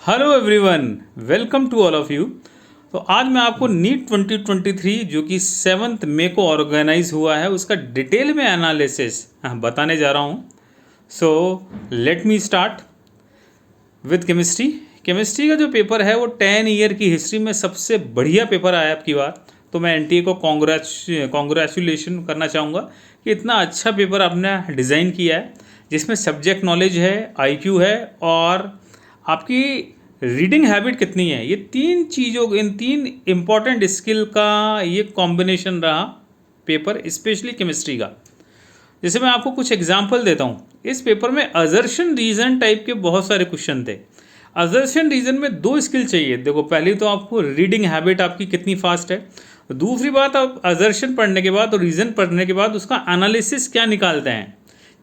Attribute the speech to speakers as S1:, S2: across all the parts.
S1: Hello everyone, welcome to all of you. तो आज मैं आपको नीट 2023 जो कि 7 मई को ऑर्गेनाइज हुआ है उसका डिटेल में एनालिसिस बताने जा रहा हूँ। So let me start with chemistry. Chemistry का जो पेपर है वो 10 ईयर की हिस्ट्री में सबसे बढ़िया पेपर आया आपकी बार। तो मैं एनटीए को कॉन्ग्रेचुलेशन करना चाहूँगा कि इतना अच्छा पेपर आपने डिज़ाइन किया है, जिसमें सब्जेक्ट नॉलेज है, आईक्यू है और आपकी रीडिंग हैबिट कितनी है। ये इन तीन इम्पॉर्टेंट स्किल का ये कॉम्बिनेशन रहा पेपर, स्पेशली केमिस्ट्री का। जैसे मैं आपको कुछ एग्जांपल देता हूँ। इस पेपर में अजर्शन रीजन टाइप के बहुत सारे क्वेश्चन थे। अजर्शन रीजन में 2 स्किल चाहिए। देखो, पहली तो आपको रीडिंग हैबिट आपकी कितनी फास्ट है। दूसरी बात, आप अजर्शन पढ़ने के बाद और रीजन पढ़ने के बाद उसका एनालिसिस क्या निकालते हैं,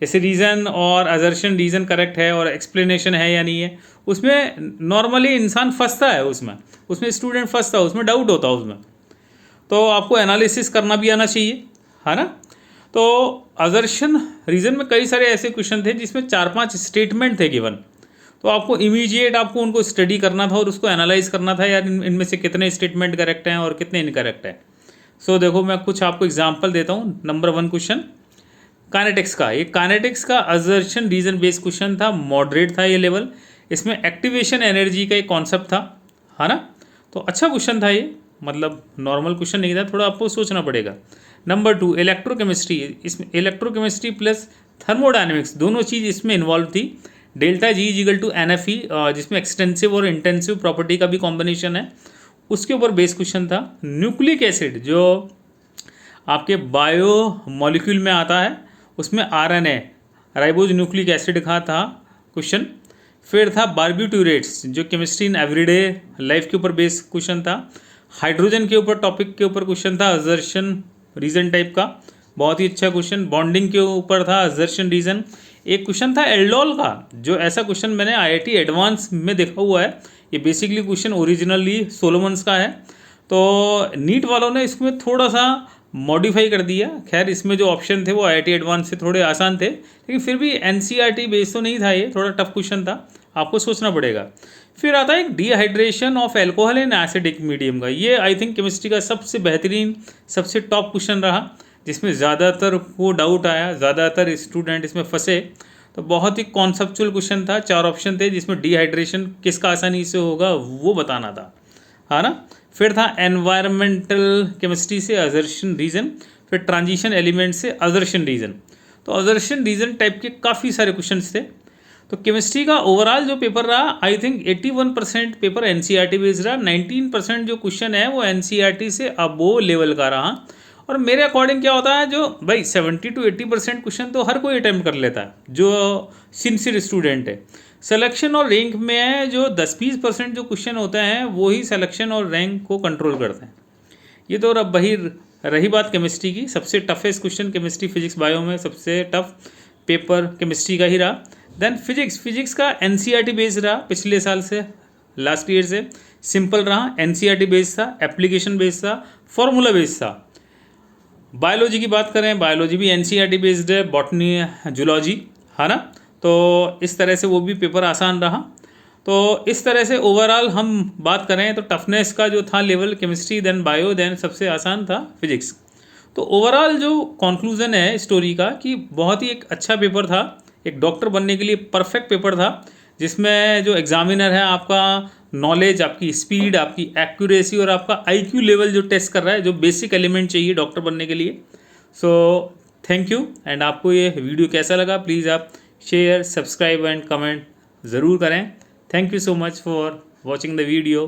S1: जैसे रीज़न और अजर्शन, रीज़न करेक्ट है और एक्सप्लेनेशन है या नहीं है। उसमें नॉर्मली इंसान फंसता है, उसमें स्टूडेंट फंसता है, उसमें डाउट होता है उसमें। तो आपको एनालिसिस करना भी आना चाहिए, है ना। तो अजर्शन रीज़न में कई सारे ऐसे क्वेश्चन थे जिसमें 4-5 स्टेटमेंट थे गिवन। तो आपको इमीडिएट उनको स्टडी करना था और उसको एनालाइज करना था, यार इनमें से कितने स्टेटमेंट करेक्ट हैं और कितने इनकरेक्ट हैं। सो देखो, मैं कुछ आपको एग्जाम्पल देता हूँ। नंबर 1 क्वेश्चन काइनेटिक्स का। ये काइनेटिक्स का अजर्शन रीजन बेस्ड क्वेश्चन था, मॉडरेट था ये लेवल। इसमें एक्टिवेशन एनर्जी का एक कॉन्सेप्ट था, है ना। तो अच्छा क्वेश्चन था ये, मतलब नॉर्मल क्वेश्चन नहीं था, थोड़ा आपको सोचना पड़ेगा। Number 2 electrochemistry. इसमें इलेक्ट्रोकेमिस्ट्री प्लस थर्मोडाइनमिक्स दोनों चीज़ इसमें इन्वॉल्व थी। Delta G equal to NFE, जिसमें एक्सटेंसिव और इंटेंसिव प्रॉपर्टी का भी कॉम्बिनेशन है, उसके ऊपर बेस्ड क्वेश्चन था। न्यूक्लिक एसिड जो आपके बायो मॉलिक्यूल में आता है, उसमें RNA राइबोज न्यूक्लिक एसिड का था क्वेश्चन। फिर था बारबिट्यूरेट्स, जो केमिस्ट्री इन एवरीडे लाइफ के ऊपर बेस्ड क्वेश्चन था। हाइड्रोजन के ऊपर टॉपिक के ऊपर क्वेश्चन था, अजर्शन रीजन टाइप का, बहुत ही अच्छा क्वेश्चन। बॉन्डिंग के ऊपर था अजर्शन रीजन। एक क्वेश्चन था एल्डोल का, जो ऐसा क्वेश्चन मैंने IIT एडवांस में देखा हुआ है। ये बेसिकली क्वेश्चन ओरिजिनली सोलोमन्स का है, तो नीट वालों ने इसमें थोड़ा सा मॉडिफाई कर दिया। खैर, इसमें जो ऑप्शन थे वो IIT एडवांस से थोड़े आसान थे, लेकिन फिर भी NCERT बेस तो नहीं था, ये थोड़ा टफ क्वेश्चन था, आपको सोचना पड़ेगा। फिर आता है एक dehydration of alcohol in acidic medium का। ये आई थिंक केमिस्ट्री का सबसे बेहतरीन, सबसे टॉप क्वेश्चन रहा, जिसमें ज़्यादातर को डाउट आया, ज़्यादातर स्टूडेंट इसमें फंसे। तो बहुत ही कॉन्सेप्चुअल क्वेश्चन था। 4 ऑप्शन थे जिसमें डिहाइड्रेशन किसका आसानी से होगा वो बताना था, है ना। फिर था एनवायरमेंटल केमिस्ट्री से अजर्शन रीजन। फिर ट्रांजिशन एलिमेंट से अजर्शन रीजन। तो अजर्शन रीजन टाइप के काफ़ी सारे क्वेश्चंस थे। तो केमिस्ट्री का ओवरऑल जो पेपर रहा, I think 81% paper NCERT based रहा। 19% जो क्वेश्चन है वो NCERT से अबोव लेवल का रहा। और मेरे अकॉर्डिंग क्या होता है, जो भाई 70 to 80% क्वेश्चन तो हर कोई अटैम्प्ट कर लेता है जो सिंसियर स्टूडेंट है। सिलेक्शन और रैंक में जो 10-20% जो क्वेश्चन होते हैं वही सिलेक्शन और रैंक को कंट्रोल करते हैं। ये तो रही बात केमिस्ट्री की। सबसे toughest question chemistry, physics, bio में सबसे टफ पेपर केमिस्ट्री का ही रहा। देन फिजिक्स का NCERT बेस्ड रहा, पिछले साल से, लास्ट ईयर से सिंपल रहा। NCERT बेस्ड था, एप्लीकेशन बेस्ड था, फॉर्मूला बेस्ड था। बायोलॉजी की बात करें, बायोलॉजी भी NCERT बेस्ड है, बॉटनी, जूलॉजी, है ना। तो इस तरह से वो भी पेपर आसान रहा। तो इस तरह से ओवरऑल हम बात करें तो टफनेस का जो था level, chemistry, then bio, then सबसे आसान था फिजिक्स। तो ओवरऑल जो कंक्लूजन है स्टोरी का, कि बहुत ही एक अच्छा पेपर था, एक डॉक्टर बनने के लिए परफेक्ट पेपर था, जिसमें जो एग्जामिनर है आपका नॉलेज, आपकी स्पीड, आपकी एक्यूरेसी और आपका IQ लेवल जो टेस्ट कर रहा है, जो बेसिक एलिमेंट चाहिए डॉक्टर बनने के लिए। So thank you. एंड आपको ये वीडियो कैसा लगा, प्लीज़ आप शेयर, सब्सक्राइब एंड कमेंट ज़रूर करें। Thank you so much for watching the video.